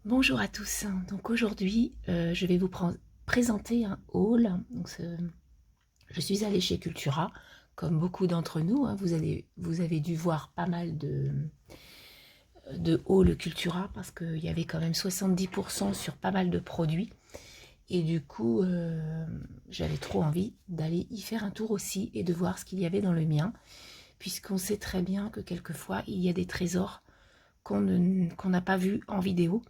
Bonjour à tous, donc aujourd'hui je vais vous présenter un haul. Donc, je suis allée chez Cultura, comme beaucoup d'entre nous, hein. Vous avez dû voir pas mal de haul Cultura parce qu'il y avait quand même 70% sur pas mal de produits. Et du coup, j'avais trop envie d'aller y faire un tour aussi et de voir ce qu'il y avait dans le mien, puisqu'on sait très bien que quelquefois il y a des trésors qu'on n'a pas vus en vidéo,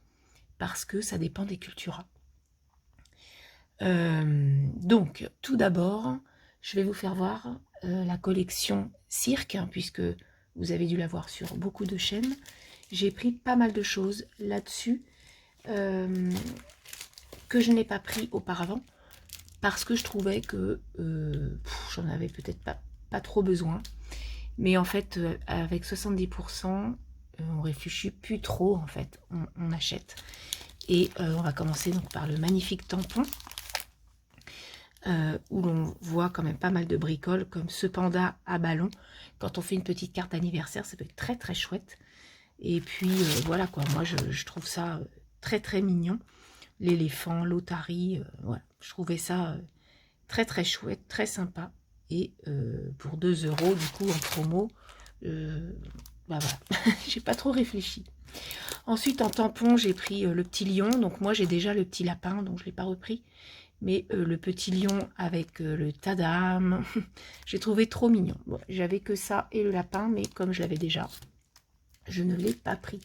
parce que ça dépend des Cultura. Donc, tout d'abord, je vais vous faire voir la collection cirque, hein, puisque vous avez dû la voir sur beaucoup de chaînes. J'ai pris pas mal de choses là-dessus que je n'ai pas pris auparavant, parce que je trouvais que j'en avais peut-être pas trop besoin. Mais en fait, avec 70%, on réfléchit plus trop, en fait, on achète. Et on va commencer donc par le magnifique tampon, où l'on voit quand même pas mal de bricoles, comme ce panda à ballon. Quand on fait une petite carte anniversaire, ça peut être très très chouette. Et puis voilà quoi, moi je trouve ça très très mignon. L'éléphant, l'otarie, voilà. Je trouvais ça très très chouette, très sympa. Et pour 2 € du coup en promo, bah voilà, j'ai pas trop réfléchi. Ensuite en tampon, j'ai pris le petit lion. Donc moi j'ai déjà le petit lapin, donc je l'ai pas repris. Mais le petit lion avec le tadam, j'ai trouvé trop mignon. Bon, j'avais que ça et le lapin, mais comme je l'avais déjà, je ne l'ai pas pris.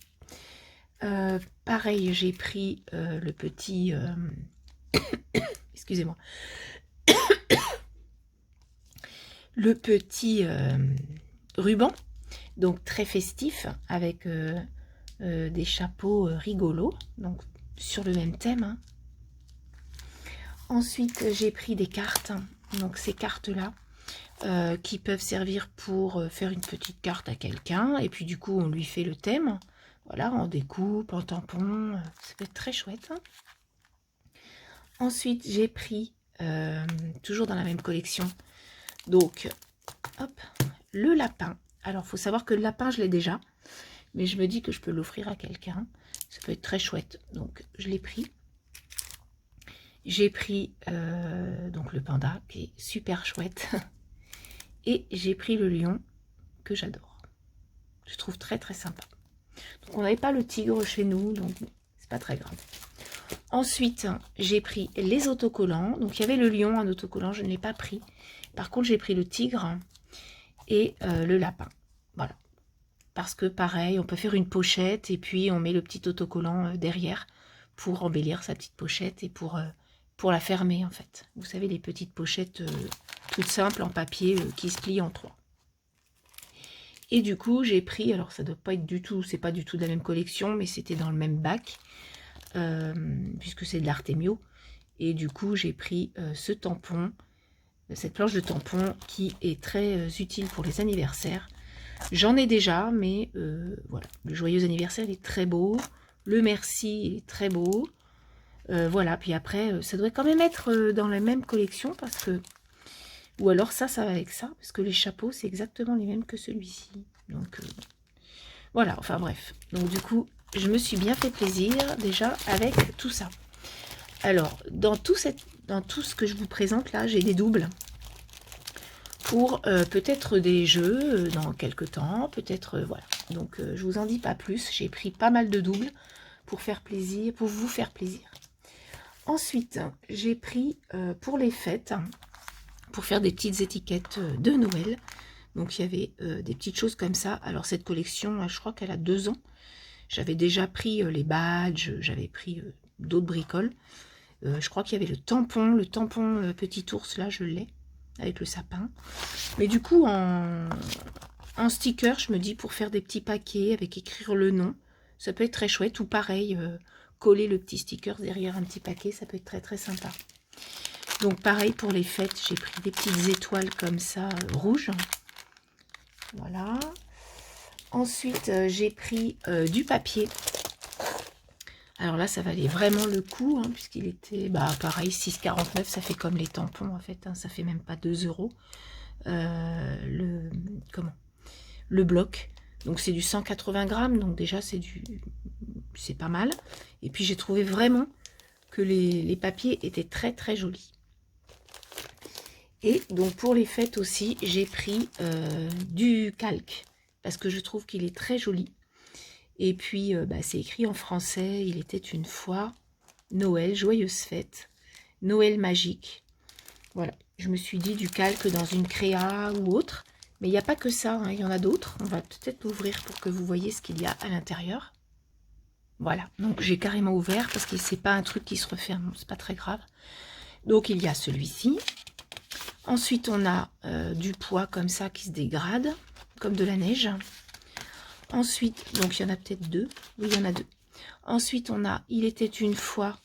Pareil, j'ai pris le petit... excusez-moi. Le petit ruban, donc très festif, avec des chapeaux rigolos, donc sur le même thème, hein. Ensuite, j'ai pris des cartes, donc ces cartes-là, qui peuvent servir pour faire une petite carte à quelqu'un, et puis du coup, on lui fait le thème, voilà, en découpe, en tampon, ça peut être très chouette, hein. Ensuite, j'ai pris, toujours dans la même collection, donc, hop, le lapin. Alors, il faut savoir que le lapin, je l'ai déjà, mais je me dis que je peux l'offrir à quelqu'un, ça peut être très chouette, donc je l'ai pris. J'ai pris donc le panda qui est super chouette et j'ai pris le lion que j'adore. Je trouve très très sympa. Donc on n'avait pas le tigre chez nous, donc c'est pas très grave. Ensuite, j'ai pris les autocollants. Donc il y avait le lion en autocollant, je ne l'ai pas pris. Par contre, j'ai pris le tigre et le lapin. Voilà. Parce que pareil, on peut faire une pochette et puis on met le petit autocollant derrière pour embellir sa petite pochette et pour la fermer en fait. Vous savez, les petites pochettes toutes simples en papier qui se plient en 3. Et du coup, j'ai pris, alors ça doit pas être du tout, c'est pas du tout de la même collection, mais c'était dans le même bac, puisque c'est de l'Artemio. Et du coup, j'ai pris ce tampon, cette planche de tampon qui est très utile pour les anniversaires. J'en ai déjà, mais voilà, le joyeux anniversaire il est très beau, le merci il est très beau. Voilà, puis après, ça doit quand même être dans la même collection, parce que... Ou alors ça va avec ça, parce que les chapeaux, c'est exactement les mêmes que celui-ci. Donc, voilà, enfin bref. Donc du coup, je me suis bien fait plaisir, déjà, avec tout ça. Alors, dans tout ce que je vous présente là, j'ai des doubles. Pour peut-être des jeux dans quelques temps, peut-être, voilà. Donc, je vous en dis pas plus. J'ai pris pas mal de doubles pour faire plaisir, pour vous faire plaisir. Ensuite, j'ai pris pour les fêtes, pour faire des petites étiquettes de Noël. Donc, il y avait des petites choses comme ça. Alors, cette collection, je crois qu'elle a 2 ans. J'avais déjà pris les badges, j'avais pris d'autres bricoles. Je crois qu'il y avait le tampon petit ours, là, je l'ai, avec le sapin. Mais du coup, en sticker, je me dis, pour faire des petits paquets avec écrire le nom, ça peut être très chouette. Ou pareil, coller le petit sticker derrière un petit paquet, ça peut être très très sympa. Donc pareil pour les fêtes, j'ai pris des petites étoiles comme ça, rouges. Voilà. Ensuite, j'ai pris du papier. Alors là, ça valait vraiment le coup, hein, puisqu'il était, bah pareil, 6,49, ça fait comme les tampons en fait, hein, ça fait même pas 2 €. Le bloc, donc c'est du 180 grammes, donc déjà c'est c'est pas mal. Et puis j'ai trouvé vraiment que les papiers étaient très très jolis. Et donc pour les fêtes aussi, j'ai pris du calque parce que je trouve qu'il est très joli. Et puis c'est écrit en français, il était une fois Noël, joyeuse fête, Noël magique. Voilà, je me suis dit du calque dans une créa ou autre. Mais il n'y a pas que ça, hein, il y en a d'autres. On va peut-être l'ouvrir pour que vous voyez ce qu'il y a à l'intérieur. Voilà, donc j'ai carrément ouvert parce que c'est pas un truc qui se referme, c'est pas très grave. Donc il y a celui-ci. Ensuite on a du poids comme ça qui se dégrade, comme de la neige. Ensuite, donc il y en a peut-être deux. Oui, il y en a deux. Ensuite on a Il était une fois.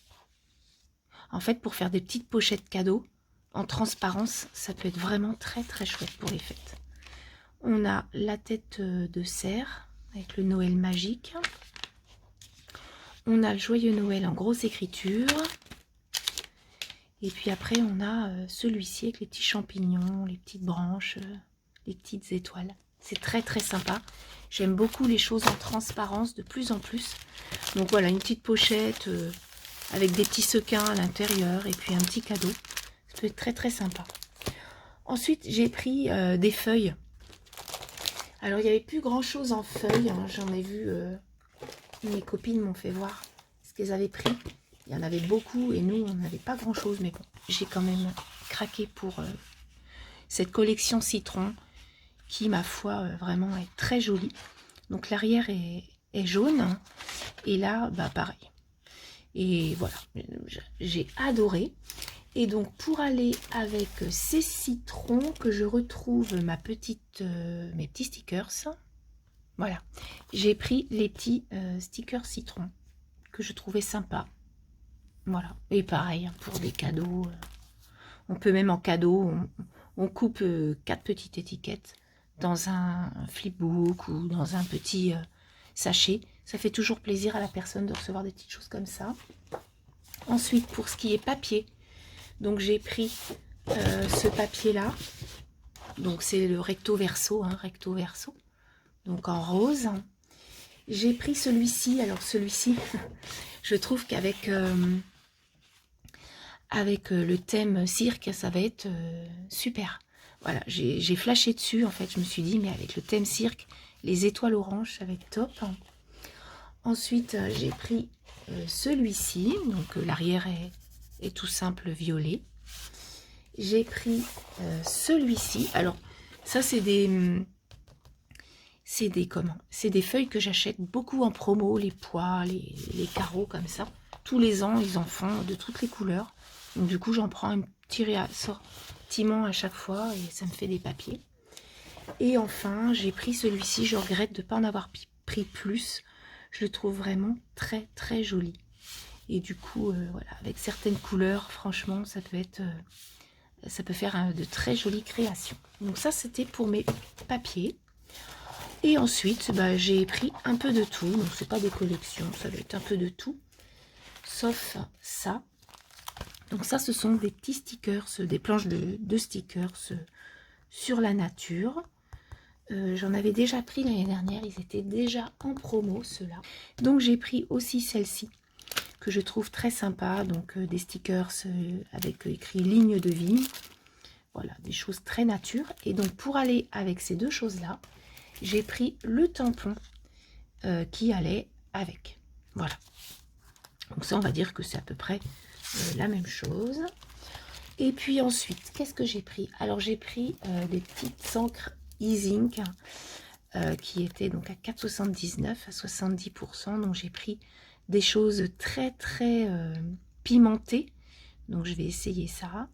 En fait, pour faire des petites pochettes cadeaux en transparence, ça peut être vraiment très très chouette pour les fêtes. On a la tête de cerf avec le Noël magique. On a le joyeux Noël en grosse écriture. Et puis après, on a celui-ci avec les petits champignons, les petites branches, les petites étoiles. C'est très très sympa. J'aime beaucoup les choses en transparence de plus en plus. Donc voilà, une petite pochette avec des petits sequins à l'intérieur et puis un petit cadeau. Ça peut être très très sympa. Ensuite, j'ai pris des feuilles. Alors, il n'y avait plus grand chose en feuilles. Hein. J'en ai vu... mes copines m'ont fait voir ce qu'elles avaient pris. Il y en avait beaucoup et nous, on n'avait pas grand-chose. Mais bon, j'ai quand même craqué pour cette collection citron qui, ma foi, vraiment est très jolie. Donc, l'arrière est jaune. Hein, et là, pareil. Et voilà, j'ai adoré. Et donc, pour aller avec ces citrons, que je retrouve mes petits stickers. Voilà, j'ai pris les petits stickers citron que je trouvais sympa. Voilà, et pareil, pour des cadeaux, on peut même en cadeau, on coupe 4 petites étiquettes dans un flipbook ou dans un petit sachet. Ça fait toujours plaisir à la personne de recevoir des petites choses comme ça. Ensuite, pour ce qui est papier, donc j'ai pris ce papier-là. Donc c'est le recto verso, hein, recto verso. Donc en rose. J'ai pris celui-ci. Alors celui-ci, je trouve qu'avec le thème cirque, ça va être super. Voilà, j'ai flashé dessus en fait. Je me suis dit, mais avec le thème cirque, les étoiles oranges, ça va être top. Ensuite, j'ai pris celui-ci. Donc l'arrière est tout simple violet. J'ai pris celui-ci. Alors ça, c'est des feuilles que j'achète beaucoup en promo, les pois, les carreaux comme ça. Tous les ans, ils en font de toutes les couleurs. Donc du coup, j'en prends un petit réassortiment à chaque fois et ça me fait des papiers. Et enfin, j'ai pris celui-ci. Je regrette de ne pas en avoir pris plus. Je le trouve vraiment très très joli. Et du coup, voilà, avec certaines couleurs, franchement, ça peut faire de très jolies créations. Donc ça, c'était pour mes papiers. Et ensuite, j'ai pris un peu de tout. Donc, c'est pas des collections, ça va être un peu de tout. Sauf ça. Donc ça, ce sont des petits stickers, des planches de stickers sur la nature. J'en avais déjà pris l'année dernière. Ils étaient déjà en promo, ceux-là. Donc, j'ai pris aussi celle-ci, que je trouve très sympa. Donc, des stickers avec écrit ligne de vie. Voilà, des choses très nature. Et donc, pour aller avec ces deux choses-là, j'ai pris le tampon qui allait avec. Voilà. Donc ça, on va dire que c'est à peu près la même chose. Et puis ensuite, qu'est-ce que j'ai pris? Alors, j'ai pris des petites encres e-ink qui étaient donc à 4,79 à 70%. Donc, j'ai pris des choses très, très pimentées. Donc, je vais essayer ça.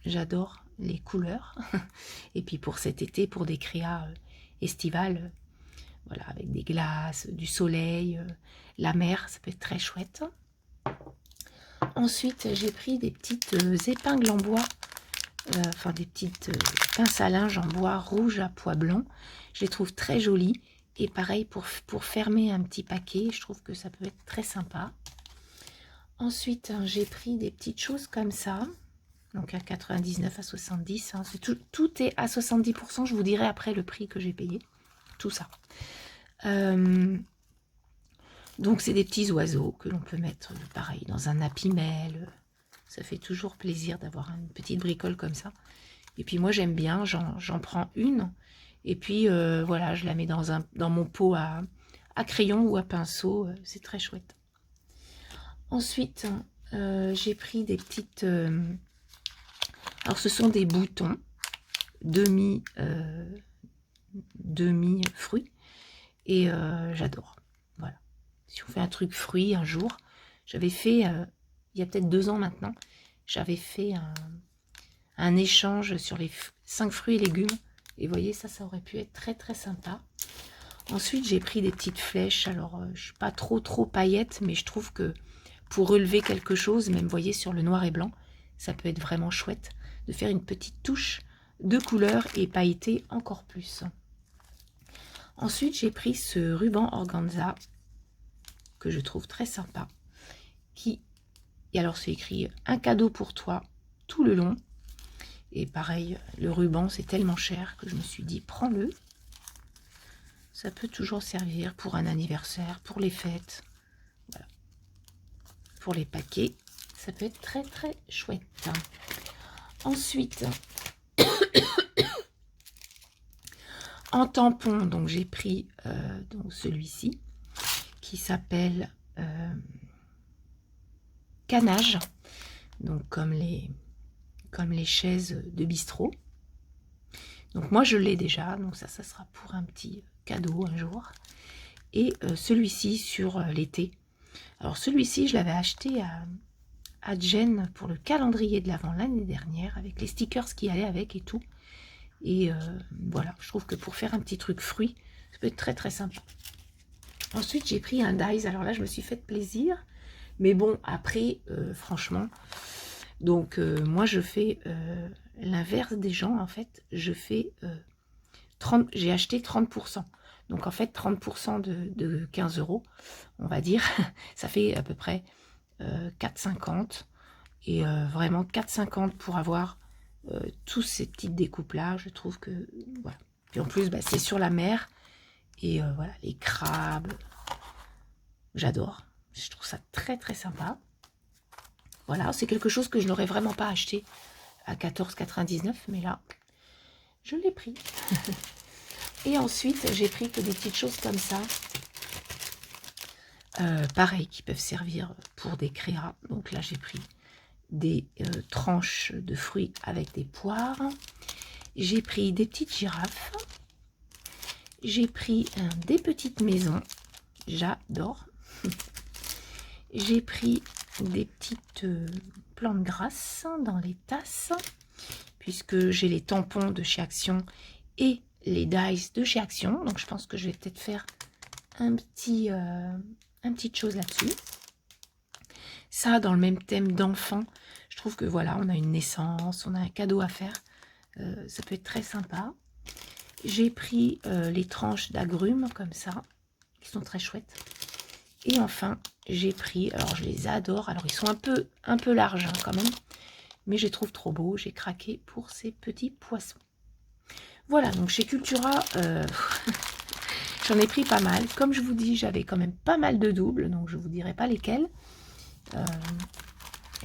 J'adore les couleurs. Et puis, pour cet été, pour des créas estivales, voilà, avec des glaces, du soleil, la mer, ça peut être très chouette. Ensuite, j'ai pris des petites épingles en bois, enfin des petites pinces à linge en bois rouge à pois blanc. Je les trouve très jolies. Et pareil, pour fermer un petit paquet, je trouve que ça peut être très sympa. Ensuite, j'ai pris des petites choses comme ça. Donc à 99 à 70, hein, tout est à 70%. Je vous dirai après le prix que j'ai payé. Tout ça. Donc c'est des petits oiseaux que l'on peut mettre, pareil, dans un Happy Mail. Ça fait toujours plaisir d'avoir une petite bricole comme ça. Et puis moi j'aime bien, j'en prends une. Et puis voilà, je la mets dans mon pot à crayon ou à pinceau. C'est très chouette. Ensuite, j'ai pris des petites... alors ce sont des boutons demi-fruits. Et j'adore. Voilà. Si on fait un truc fruit un jour, j'avais fait, il y a peut-être 2 ans maintenant, j'avais fait un échange sur les 5 fruits et légumes. Et vous voyez, ça aurait pu être très très sympa. Ensuite, j'ai pris des petites flèches. Alors, je ne suis pas trop paillette, mais je trouve que pour relever quelque chose, même, vous voyez, sur le noir et blanc, ça peut être vraiment chouette de faire une petite touche de couleur et pailleter encore plus. Ensuite, j'ai pris ce ruban organza que je trouve très sympa. Et alors, c'est écrit « Un cadeau pour toi » tout le long. Et pareil, le ruban, c'est tellement cher que je me suis dit « Prends-le ». Ça peut toujours servir pour un anniversaire, pour les fêtes. Voilà. Pour les paquets, ça peut être très très chouette. Ensuite, en tampon, donc j'ai pris celui-ci qui s'appelle Canage, donc comme les chaises de bistrot. Donc moi je l'ai déjà, donc ça sera pour un petit cadeau un jour. Et celui-ci sur l'été. Alors celui-ci je l'avais acheté à Jen pour le calendrier de l'Avent l'année dernière, avec les stickers qui allaient avec et tout. Et voilà, je trouve que pour faire un petit truc fruit, ça peut être très très sympa. Ensuite, j'ai pris un dies. Alors là, je me suis fait plaisir. Mais bon, après, franchement, donc moi, je fais l'inverse des gens, en fait. Je fais 30, j'ai acheté 30%. Donc en fait, 30% de 15 €, on va dire, ça fait à peu près 4,50. Et vraiment 4,50 pour avoir tous ces petites découpes-là, je trouve que, voilà. Puis en plus, bah, c'est sur la mer. Et voilà, les crabes, j'adore. Je trouve ça très très sympa. Voilà, c'est quelque chose que je n'aurais vraiment pas acheté à 14,99, mais là, je l'ai pris. Et ensuite, j'ai pris que des petites choses comme ça. Pareil, qui peuvent servir pour des créas. Donc là, j'ai pris des tranches de fruits avec des poires. J'ai pris des petites girafes. J'ai pris des petites maisons. J'adore. J'ai pris des petites plantes grasses dans les tasses, puisque j'ai les tampons de chez Action et les dies de chez Action. Donc je pense que je vais peut-être faire une petite chose là-dessus. Ça, dans le même thème d'enfant, je trouve que voilà, on a une naissance, on a un cadeau à faire. Ça peut être très sympa. J'ai pris les tranches d'agrumes comme ça, qui sont très chouettes. Et enfin, j'ai pris, alors je les adore, alors ils sont un peu larges hein, quand même, mais je les trouve trop beaux. J'ai craqué pour ces petits poissons. Voilà, donc chez Cultura, j'en ai pris pas mal. Comme je vous dis, j'avais quand même pas mal de doubles, donc je ne vous dirai pas lesquels.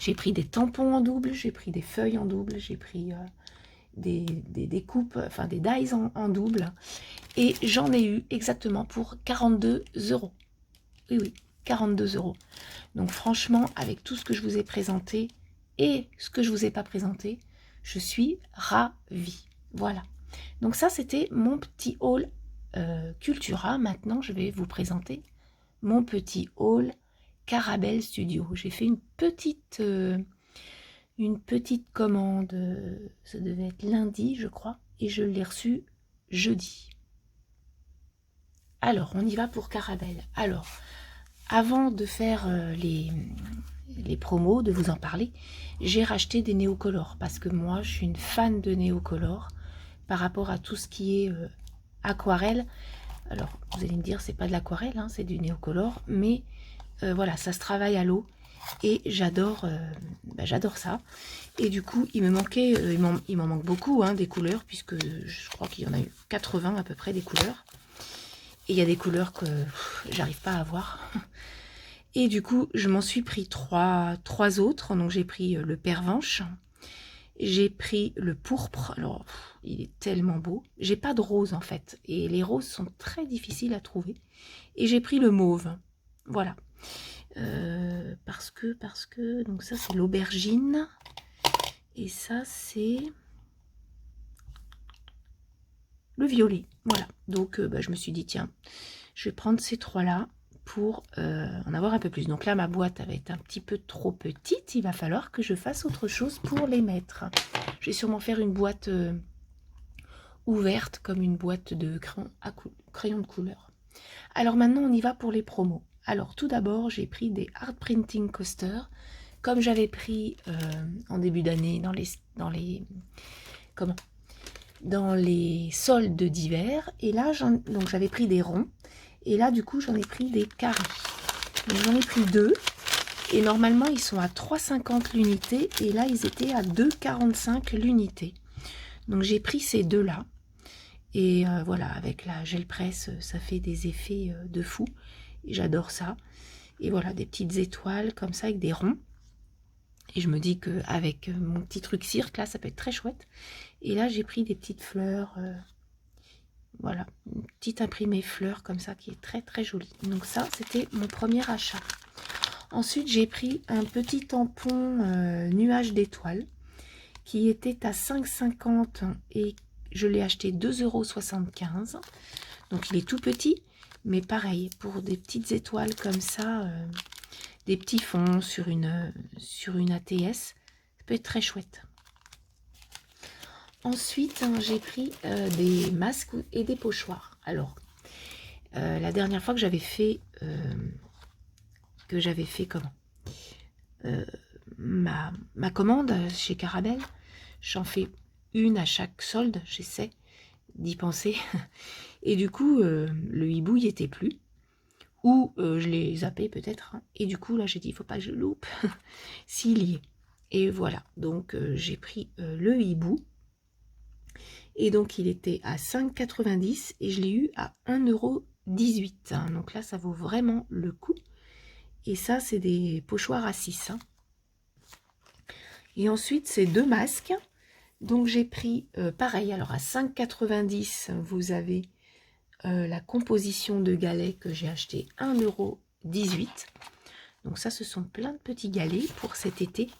J'ai pris des tampons en double, j'ai pris des feuilles en double, j'ai pris des coupes, enfin des dies en double. Et j'en ai eu exactement pour 42 €. Oui, oui, 42 €. Donc franchement, avec tout ce que je vous ai présenté et ce que je ne vous ai pas présenté, je suis ravie. Voilà. Donc ça, c'était mon petit haul Cultura. Maintenant, je vais vous présenter mon petit haul Carabelle Studio. J'ai fait une petite commande, ça devait être lundi, je crois, et je l'ai reçue jeudi. Alors, on y va pour Carabelle. Alors, avant de faire les promos, de vous en parler, j'ai racheté des néocolores parce que moi, je suis une fan de néocolores par rapport à tout ce qui est aquarelle. Alors, vous allez me dire, c'est pas de l'aquarelle, hein, c'est du néocolore, mais voilà, ça se travaille à l'eau et j'adore ça. Et du coup, il me manquait, il m'en manque beaucoup hein, des couleurs, puisque je crois qu'il y en a eu 80 à peu près des couleurs. Et il y a des couleurs que j'arrive pas à voir. Et du coup, je m'en suis pris trois autres. Donc j'ai pris le pervenche. J'ai pris le pourpre. Alors, il est tellement beau. J'ai pas de rose en fait. Et les roses sont très difficiles à trouver. Et j'ai pris le mauve. Voilà. Parce que... Donc ça, c'est l'aubergine. Et ça, c'est... le violet. Voilà. Donc, je me suis dit, tiens, je vais prendre ces trois-là pour en avoir un peu plus. Donc là, ma boîte va être un petit peu trop petite. Il va falloir que je fasse autre chose pour les mettre. Je vais sûrement faire une boîte ouverte, comme une boîte de crayon de couleur. Alors maintenant, on y va pour les promos. Alors tout d'abord, j'ai pris des Art Printing Coasters, comme j'avais pris en début d'année dans les soldes d'hiver. Et là, donc j'avais pris des ronds. Et là, du coup, j'en ai pris des carrés. Donc j'en ai pris deux. Et normalement, ils sont à 3,50 l'unité. Et là, ils étaient à 2,45 l'unité. Donc j'ai pris ces deux-là. Et voilà, avec la gel presse, ça fait des effets de fou. Et j'adore ça. Et voilà, des petites étoiles comme ça, avec des ronds. Et je me dis qu'avec mon petit truc cirque, là, ça peut être très chouette. Et là, j'ai pris des petites fleurs. Voilà, une petite imprimée fleurs comme ça, qui est très très jolie. Donc ça, c'était mon premier achat. Ensuite, j'ai pris un petit tampon nuage d'étoiles qui était à 5,50 et je l'ai acheté 2,75 €. Donc il est tout petit, mais pareil, pour des petites étoiles comme ça, des petits fonds sur une ATS, ça peut être très chouette. Ensuite, j'ai pris des masques et des pochoirs. Alors, la dernière fois que j'avais fait comment ma commande chez Carabel, j'en fais une à chaque solde, j'essaie d'y penser. Et du coup, le hibou y était plus. Ou je l'ai zappé peut-être. Hein. Et du coup, là, j'ai dit, il faut pas que je loupe s'il y est. Et voilà, donc j'ai pris le hibou. Et donc, il était à 5,90 et je l'ai eu à 1,18 €. Hein. Donc là, ça vaut vraiment le coup. Et ça, c'est des pochoirs à 6. Hein. Et ensuite, c'est deux masques. Donc, j'ai pris, pareil, alors à 5,90, vous avez la composition de galets que j'ai acheté 1,18 €. Donc ça, ce sont plein de petits galets pour cet été. Ça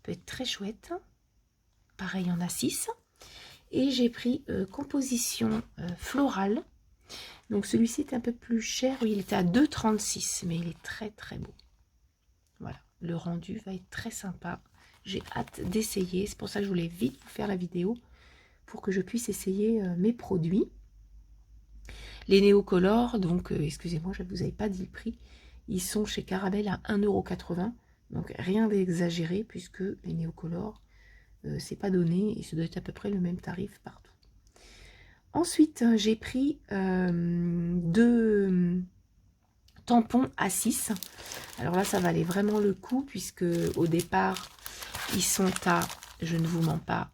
peut être très chouette. Pareil, il y en a 6. Et j'ai pris composition florale. Donc celui-ci est un peu plus cher. Oui, il était à 2,36 €, mais il est très très beau. Voilà, le rendu va être très sympa. J'ai hâte d'essayer. C'est pour ça que je voulais vite vous faire la vidéo pour que je puisse essayer mes produits. Les néocolores, donc excusez-moi, je ne vous avais pas dit le prix. Ils sont chez Carabel à 1,80 €. Donc rien d'exagéré puisque les néocolores, c'est pas donné et ça doit être à peu près le même tarif partout. Ensuite, j'ai pris deux tampons à 6. Alors là, ça valait vraiment le coup puisque au départ, ils sont à, je ne vous mens pas,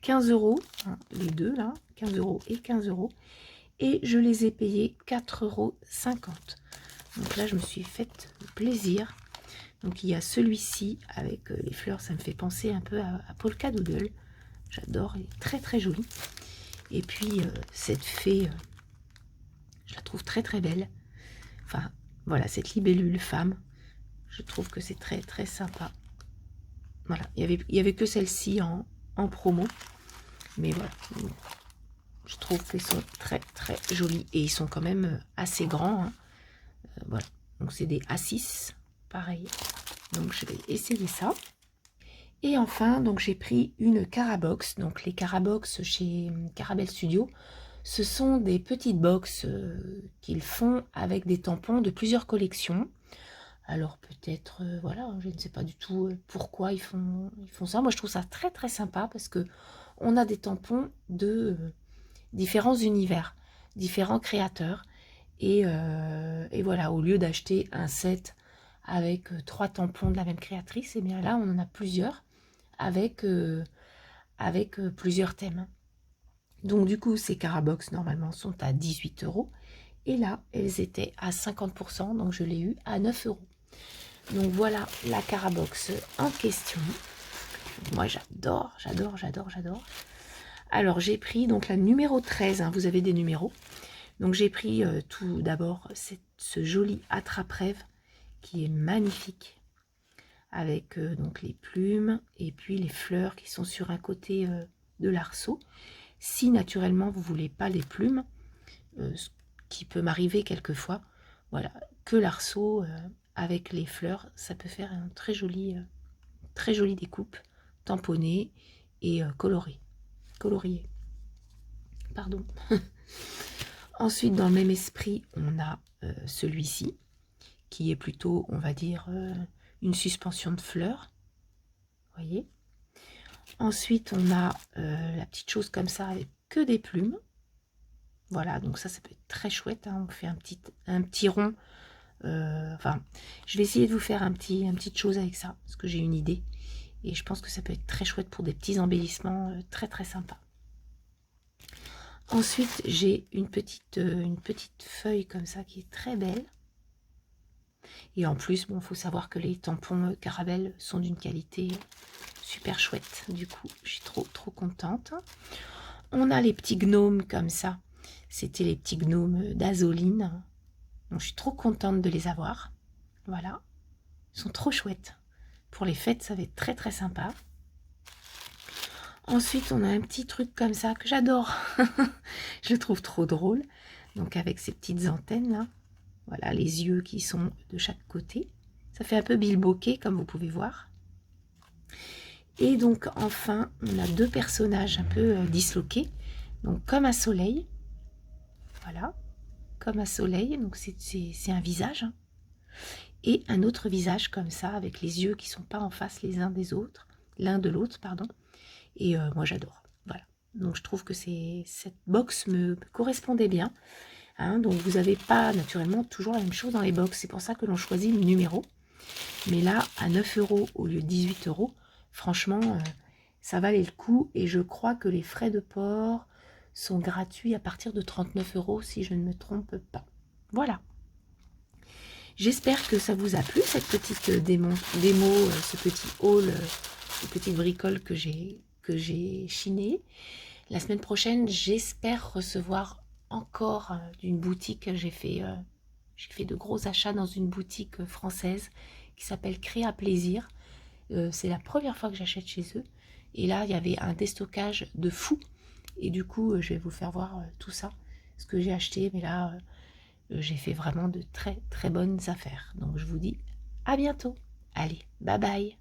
15 €, hein, les deux là, 15 € et 15 €. Et je les ai payés 4,50 €. Donc là, je me suis fait plaisir. Donc il y a celui-ci avec les fleurs, ça me fait penser un peu à Polka Doodle. J'adore, il est très très joli. Et puis cette fée, je la trouve très très belle. Enfin voilà, cette libellule femme, je trouve que c'est très très sympa. Voilà, il y avait que celle-ci en promo. Mais voilà, je trouve qu'ils sont très très jolis. Et ils sont quand même assez grands. Hein. Voilà, donc c'est des A6, pareil. Donc je vais essayer ça. Et enfin, donc j'ai pris une Carabox. Donc les Carabox chez Carabel Studio, ce sont des petites box qu'ils font avec des tampons de plusieurs collections. Alors peut-être, voilà, je ne sais pas du tout pourquoi ils font ça. Moi je trouve ça très très sympa parce que on a des tampons de différents univers, différents créateurs. Et voilà, au lieu d'acheter un set avec 3 tampons de la même créatrice, et bien là on en a plusieurs avec plusieurs thèmes. Donc du coup ces Carabox normalement sont à 18 €. Et là, elles étaient à 50%, donc je l'ai eu à 9 €. Donc voilà la Carabox en question. Moi j'adore, j'adore, j'adore, j'adore. Alors j'ai pris donc la numéro 13, hein, vous avez des numéros. Donc j'ai pris tout d'abord ce joli attrape-rêve qui est magnifique. Avec donc les plumes et puis les fleurs qui sont sur un côté de l'arceau. Si naturellement vous voulez pas les plumes, ce qui peut m'arriver quelquefois, voilà, que l'arceau avec les fleurs, ça peut faire un très joli découpe, tamponnée et coloriée. Pardon. Ensuite, dans le même esprit, on a celui-ci, qui est plutôt, on va dire, une suspension de fleurs. Vous voyez. Ensuite, on a la petite chose comme ça, avec que des plumes. Voilà, donc ça peut être très chouette. Hein. On fait un petit rond. Enfin, je vais essayer de vous faire une petite chose avec ça, parce que j'ai une idée. Et je pense que ça peut être très chouette pour des petits embellissements très très sympas. Ensuite, j'ai une petite feuille comme ça qui est très belle. Et en plus, bon, faut savoir que les tampons Caravelle sont d'une qualité super chouette. Du coup, je suis trop contente. On a les petits gnomes comme ça. C'était les petits gnomes d'Azoline. Donc, je suis trop contente de les avoir. Voilà. Ils sont trop chouettes. Pour les fêtes, ça va être très très sympa. Ensuite, on a un petit truc comme ça que j'adore. Je le trouve trop drôle. Donc, avec ces petites antennes là. Voilà, les yeux qui sont de chaque côté. Ça fait un peu bilboquet, comme vous pouvez voir. Et donc, enfin, on a deux personnages un peu disloqués. Donc, comme un soleil. Voilà, comme un soleil. Donc, c'est un visage. Hein. Et un autre visage comme ça, avec les yeux qui ne sont pas en face les uns des autres. L'un de l'autre, pardon. Et moi, j'adore. Voilà. Donc, je trouve que cette box me correspondait bien. Hein, donc vous n'avez pas naturellement toujours la même chose dans les box, c'est pour ça que l'on choisit le numéro. Mais là, à 9 € au lieu de 18 €, franchement, ça valait le coup. Et je crois que les frais de port sont gratuits à partir de 39 € si je ne me trompe pas. Voilà. J'espère que ça vous a plu, cette petite démo ce petit haul, ces petites bricoles que j'ai chinées. La semaine prochaine, j'espère recevoir encore d'une boutique. J'ai fait de gros achats dans une boutique française qui s'appelle Créa Plaisir. C'est la première fois que j'achète chez eux. Et là, il y avait un déstockage de fou. Et du coup, je vais vous faire voir tout ça, ce que j'ai acheté. Mais là, j'ai fait vraiment de très très bonnes affaires. Donc, je vous dis à bientôt. Allez, bye bye.